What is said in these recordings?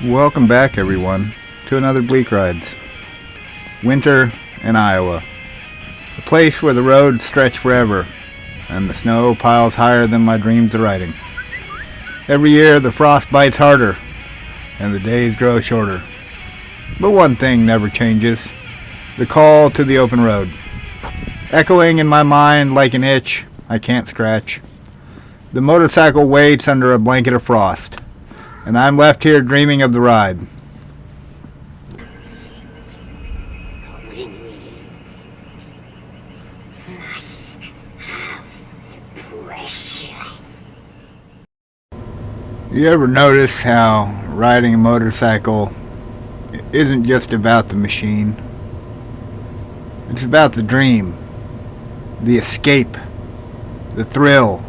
Welcome back, everyone, to another Bleek Rides. Winter in Iowa. A place where the roads stretch forever, and the snow piles higher than my dreams of riding. Every year the frost bites harder, and the days grow shorter. But one thing never changes. The call to the open road. Echoing in my mind like an itch I can't scratch. The motorcycle waits under a blanket of frost, and I'm left here dreaming of the ride. You ever notice how riding a motorcycle isn't just about the machine? It's about the dream, the escape, the thrill.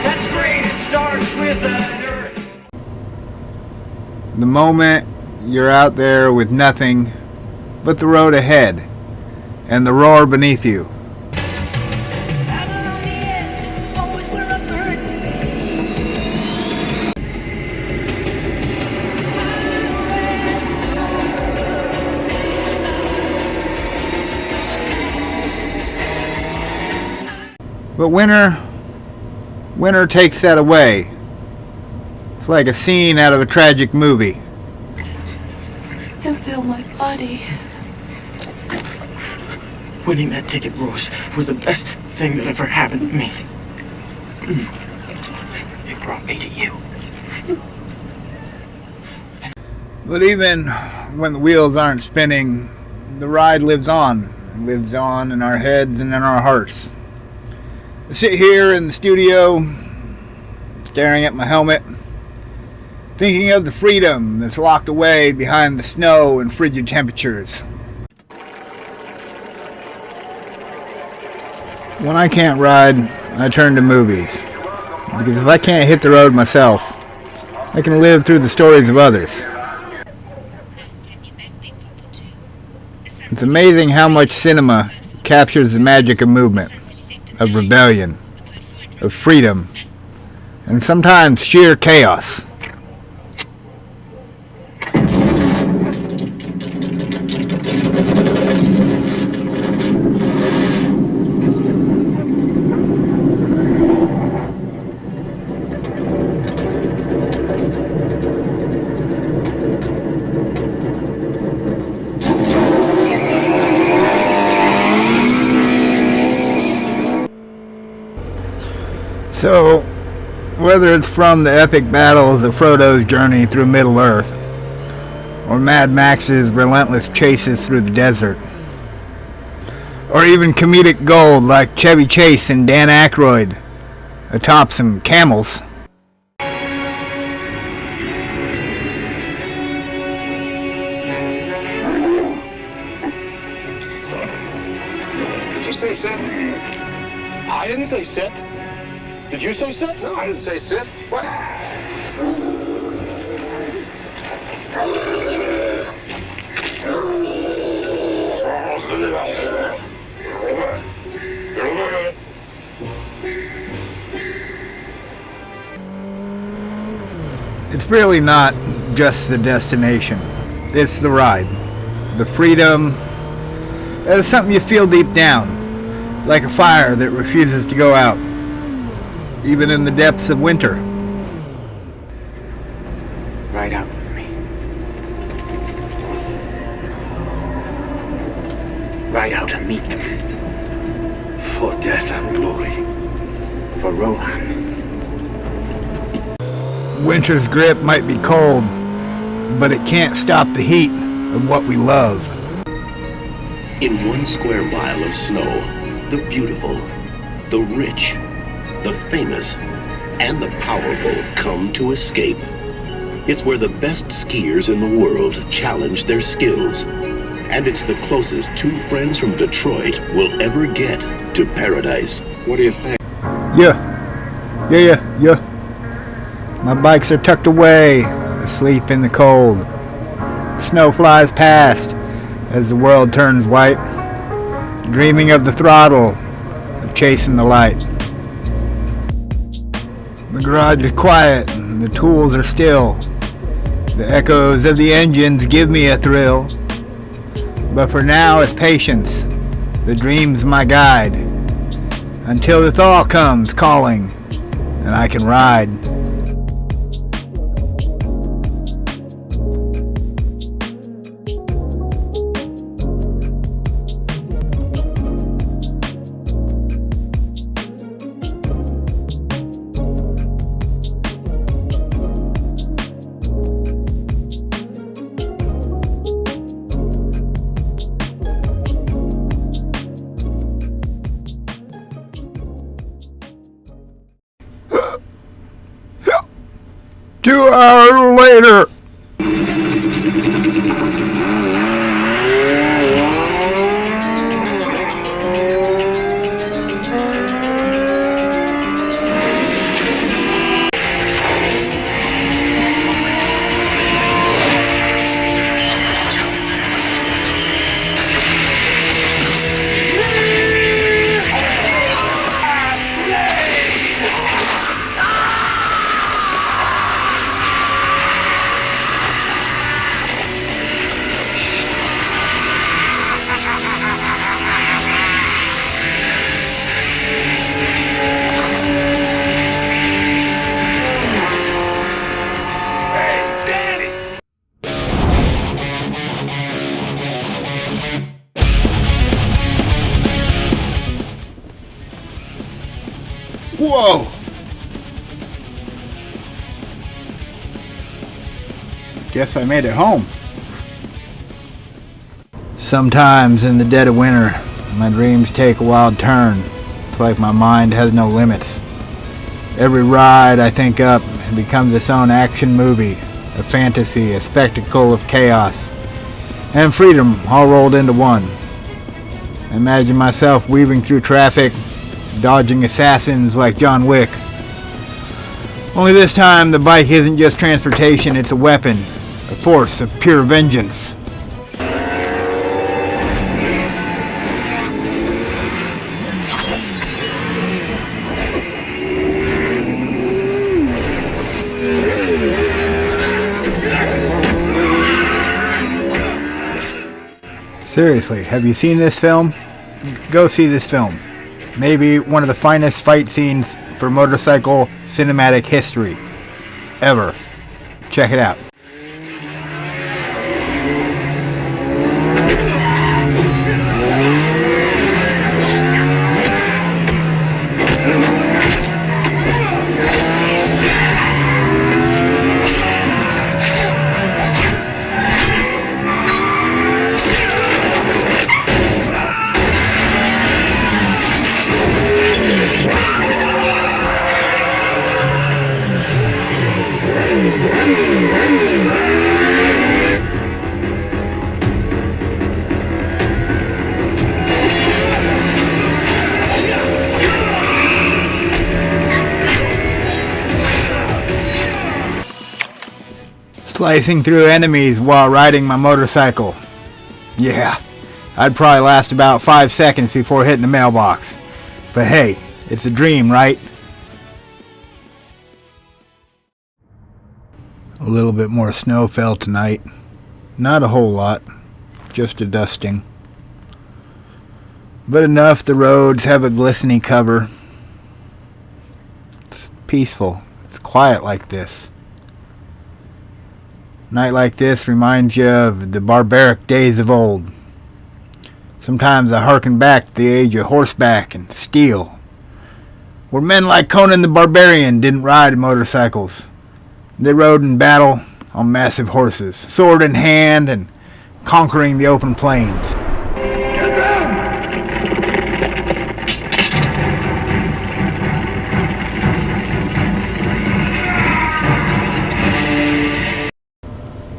That's great, it starts with an earth. The moment you're out there with nothing but the road ahead and the roar beneath you. But winter takes that away. It's like a scene out of a tragic movie. I can feel my body. Winning that ticket, Rose, was the best thing that ever happened to me. It brought me to you. But even when the wheels aren't spinning, the ride lives on. It lives on in our heads and in our hearts. I sit here in the studio, staring at my helmet, thinking of the freedom that's locked away behind the snow and frigid temperatures. When I can't ride, I turn to movies. Because if I can't hit the road myself, I can live through the stories of others. It's amazing how much cinema captures the magic of movement, of rebellion, of freedom, and sometimes sheer chaos. So, whether it's from the epic battles of Frodo's journey through Middle-earth, or Mad Max's relentless chases through the desert, or even comedic gold like Chevy Chase and Dan Aykroyd atop some camels. Did you say sit? I didn't say sit. Did you say sit? No, I didn't say sit. What? It's really not just the destination. It's the ride. The freedom. That is something you feel deep down. Like a fire that refuses to go out. Even in the depths of winter. Ride out with me. Ride out and meet them. For death and glory. For Rohan. Winter's grip might be cold, but it can't stop the heat of what we love. In 1 square mile of snow, the beautiful, the rich, the famous, and the powerful come to escape. It's where the best skiers in the world challenge their skills. And it's the closest 2 friends from Detroit will ever get to paradise. What do you think? Yeah. My bikes are tucked away, asleep in the cold. Snow flies past, as the world turns white, dreaming of the throttle, of chasing the light. The garage is quiet and the tools are still. The echoes of the engines give me a thrill. But for now it's patience, the dream's my guide, until the thaw comes calling and I can ride. Two hours later. Whoa! Guess I made it home. Sometimes in the dead of winter, my dreams take a wild turn. It's like my mind has no limits. Every ride I think up becomes its own action movie, a fantasy, a spectacle of chaos, and freedom all rolled into one. Imagine myself weaving through traffic, dodging assassins like John Wick. Only this time the bike isn't just transportation, it's a weapon, a force of pure vengeance. Seriously, have you seen this film? Go see this film. Maybe one of the finest fight scenes for motorcycle cinematic history ever. Check it out. Slicing through enemies while riding my motorcycle. Yeah, I'd probably last about 5 seconds before hitting the mailbox. But hey, it's a dream, right? A little bit more snow fell tonight. Not a whole lot, just a dusting. But enough the roads have a glistening cover. It's peaceful. It's quiet like this. Night like this reminds you of the barbaric days of old. Sometimes I hearken back to the age of horseback and steel, where men like Conan the Barbarian didn't ride motorcycles. They rode in battle on massive horses, sword in hand, and conquering the open plains.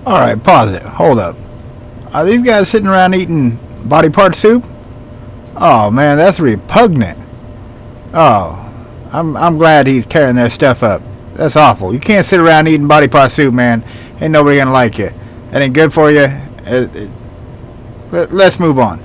Alright, pause it. Hold up. Are these guys sitting around eating body part soup? Oh man, that's repugnant. Oh, I'm glad he's tearing their stuff up. That's awful. You can't sit around eating body part soup, man. Ain't nobody gonna like you. That ain't good for you. Look Let's move on.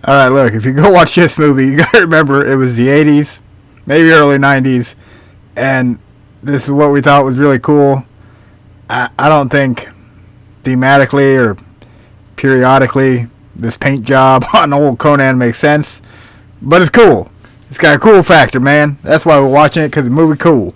Alright, look, if you go watch this movie, you gotta remember it was the 80s, maybe early 90s, and this is what we thought was really cool. I don't think thematically or periodically this paint job on old Conan makes sense, but it's cool. It's got a cool factor, man. That's why we're watching it, because the movie cool.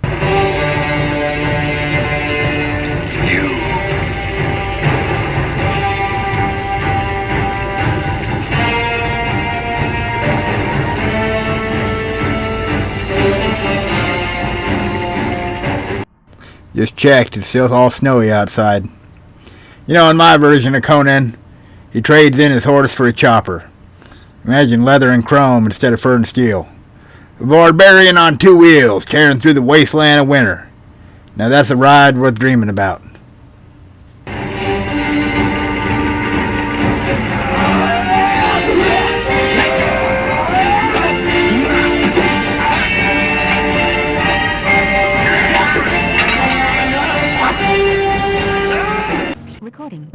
Just checked, it's still all snowy outside. You know, in my version of Conan, he trades in his horse for a chopper. Imagine leather and chrome instead of fur and steel. A barbarian on 2 wheels, tearing through the wasteland of winter. Now that's a ride worth dreaming about. Recording.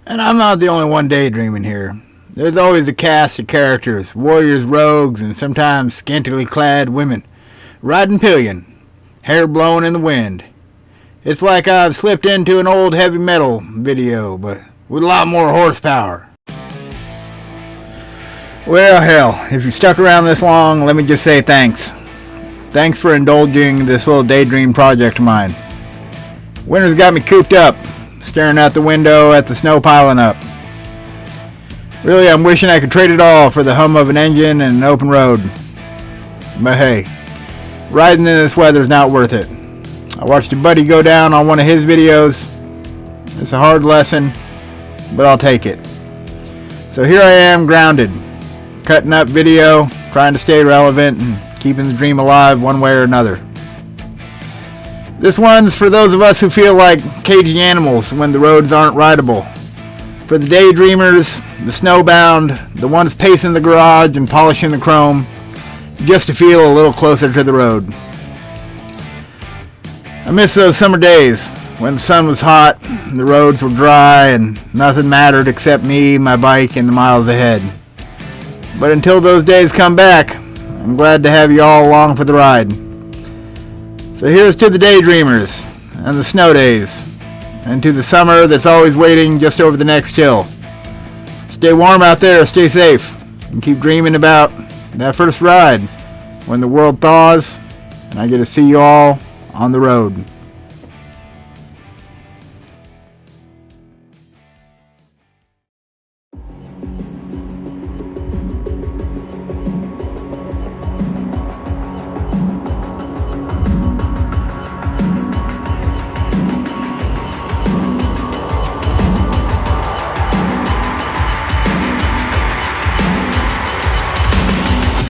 And I'm not the only one daydreaming here. There's always a cast of characters, warriors, rogues, and sometimes scantily clad women, riding pillion, hair blowing in the wind. It's like I've slipped into an old heavy metal video, but with a lot more horsepower. Well, hell, if you stuck around this long, let me just say thanks. Thanks for indulging this little daydream project of mine. Winter's got me cooped up, staring out the window at the snow piling up. Really, I'm wishing I could trade it all for the hum of an engine and an open road. But hey, riding in this weather's not worth it. I watched a buddy go down on one of his videos. It's a hard lesson, but I'll take it. So here I am, grounded, cutting up video, trying to stay relevant and keeping the dream alive one way or another. This one's for those of us who feel like caged animals when the roads aren't rideable. For the daydreamers, the snowbound, the ones pacing the garage and polishing the chrome, just to feel a little closer to the road. I miss those summer days when the sun was hot, the roads were dry, and nothing mattered except me, my bike, and the miles ahead. But until those days come back, I'm glad to have you all along for the ride. So here's to the daydreamers, and the snow days, and to the summer that's always waiting just over the next hill. Stay warm out there, stay safe, and keep dreaming about that first ride when the world thaws and I get to see you all on the road.